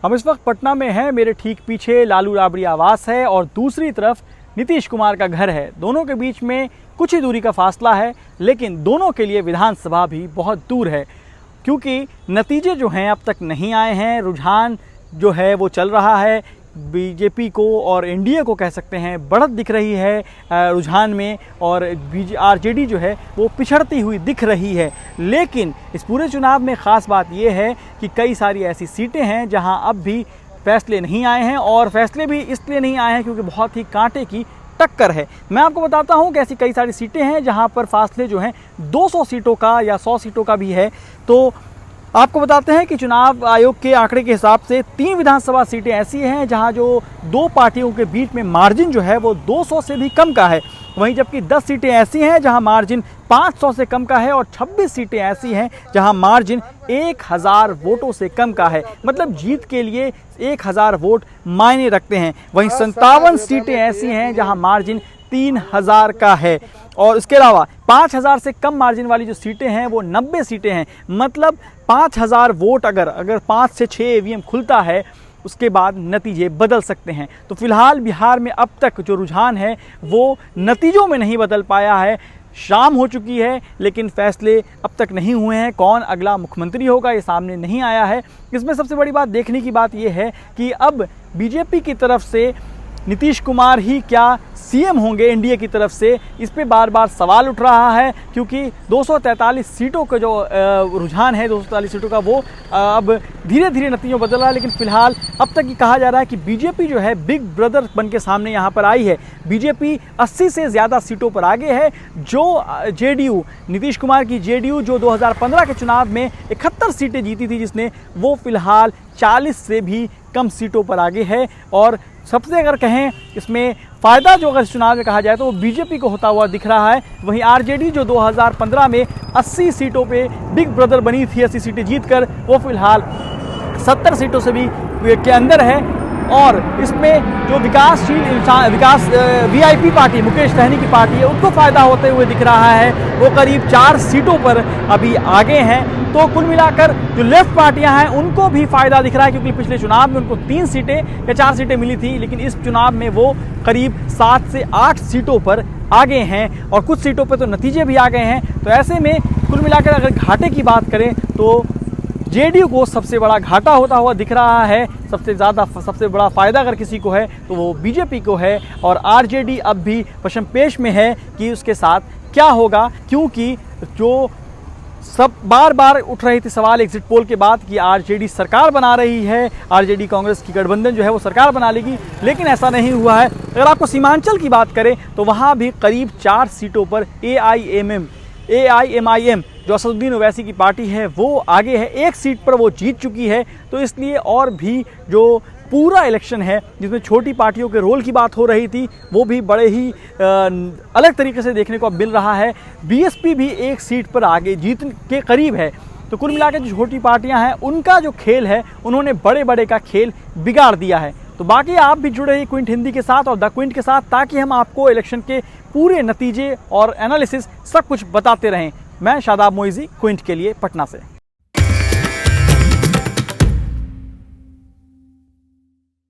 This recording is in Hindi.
हम इस वक्त पटना में हैं। मेरे ठीक पीछे लालू राबड़ी आवास है और दूसरी तरफ नीतीश कुमार का घर है। दोनों के बीच में कुछ ही दूरी का फासला है, लेकिन दोनों के लिए विधानसभा भी बहुत दूर है, क्योंकि नतीजे जो हैं अब तक नहीं आए हैं। रुझान जो है वो चल रहा है। बीजेपी को और एनडीए को कह सकते हैं बढ़त दिख रही है रुझान में, और आरजेडी जो है वो पिछड़ती हुई दिख रही है। लेकिन इस पूरे चुनाव में ख़ास बात ये है कि कई सारी ऐसी सीटें हैं जहां अब भी फैसले नहीं आए हैं, और फैसले भी इसलिए नहीं आए हैं क्योंकि बहुत ही कांटे की टक्कर है। मैं आपको बताता हूं कि ऐसी कई सारी सीटें हैं जहां पर फासले जो हैं 200 सीटों का या 100 सीटों का भी है। तो आपको बताते हैं कि चुनाव आयोग के आंकड़े के हिसाब से 3 विधानसभा सीटें ऐसी हैं जहां जो 2 पार्टियों के बीच में मार्जिन जो है वो 200 से भी कम का है। वहीं जबकि 10 सीटें ऐसी हैं जहां मार्जिन 500 से कम का है, और 26 सीटें ऐसी हैं जहां मार्जिन 1000 वोटों से कम का है। मतलब जीत के लिए 1000 वोट मायने रखते हैं। वहीं 57 सीटें ऐसी हैं जहां मार्जिन 3000 का है, और इसके अलावा 5000 से कम मार्जिन वाली जो सीटें हैं वो 90 सीटें हैं। मतलब 5000 वोट अगर 5 से 6 ईवीएम खुलता है, उसके बाद नतीजे बदल सकते हैं। तो फिलहाल बिहार में अब तक जो रुझान है वो नतीजों में नहीं बदल पाया है। शाम हो चुकी है लेकिन फैसले अब तक नहीं हुए हैं। कौन अगला मुख्यमंत्री होगा ये सामने नहीं आया है। इसमें सबसे बड़ी बात देखने की बात यह है कि अब बीजेपी की तरफ से नीतीश कुमार ही क्या सीएम होंगे एनडीए की तरफ से, इस पे बार बार सवाल उठ रहा है, क्योंकि 243 सीटों का जो रुझान है 243 सीटों का वो अब धीरे धीरे नतीजों बदल रहा है। लेकिन फिलहाल अब तक ये कहा जा रहा है कि बीजेपी जो है बिग ब्रदर बन के सामने यहाँ पर आई है। बीजेपी 80 से ज़्यादा सीटों पर आगे है। जो जेडीयू, नीतीश कुमार की जेडीयू जो 2015 के चुनाव में 71 सीटें जीती थी जिसने, वो फिलहाल 40 से भी कम सीटों पर आगे है। और सबसे अगर कहें इसमें फ़ायदा जो अगर चुनाव में कहा जाए तो वो बीजेपी को होता हुआ दिख रहा है। वहीं आरजेडी जो 2015 में 80 सीटों पे बिग ब्रदर बनी थी, 80 सीटें जीतकर, वो फिलहाल 70 सीटों से भी के अंदर है। और इसमें जो विकासशील इंसान वीआईपी पार्टी, मुकेश सहनी की पार्टी है, उनको फ़ायदा होते हुए दिख रहा है। वो करीब 4 सीटों पर अभी आगे हैं। तो कुल मिलाकर जो लेफ्ट पार्टियां हैं उनको भी फ़ायदा दिख रहा है, क्योंकि पिछले चुनाव में उनको 3 सीटें या 4 सीटें मिली थी, लेकिन इस चुनाव में वो करीब 7 से 8 सीटों पर आगे हैं, और कुछ सीटों पर तो नतीजे भी आ गए हैं। तो ऐसे में कुल मिलाकर अगर घाटे की बात करें तो जेडीयू को सबसे बड़ा घाटा होता हुआ दिख रहा है। सबसे बड़ा फ़ायदा अगर किसी को है तो वो बीजेपी को है, और आरजेडी अब भी पशमपेश में है कि उसके साथ क्या होगा, क्योंकि जो सब बार बार उठ रही थी सवाल एग्जिट पोल के बाद कि आरजेडी सरकार बना रही है, आरजेडी कांग्रेस की गठबंधन जो है वो सरकार बना लेगी, लेकिन ऐसा नहीं हुआ है। अगर आपको सीमांचल की बात करें तो वहाँ भी करीब 4 सीटों पर AIMIM जो असदुद्दीन ओवैसी की पार्टी है वो आगे है। 1 सीट पर वो जीत चुकी है। तो इसलिए और भी जो पूरा इलेक्शन है जिसमें छोटी पार्टियों के रोल की बात हो रही थी, वो भी बड़े ही अलग तरीके से देखने को अब मिल रहा है। बीएसपी भी 1 सीट पर आगे जीत के करीब है। तो कुल मिलाकर जो छोटी पार्टियां हैं उनका जो खेल है, उन्होंने बड़े बड़े का खेल बिगाड़ दिया है। तो बाकी आप भी जुड़े रहिए क्विंट हिंदी के साथ और द क्विंट के साथ, ताकि हम आपको इलेक्शन के पूरे नतीजे और एनालिसिस सब कुछ बताते रहें। मैं शादाब मोइज़ी, क्विंट के लिए पटना से।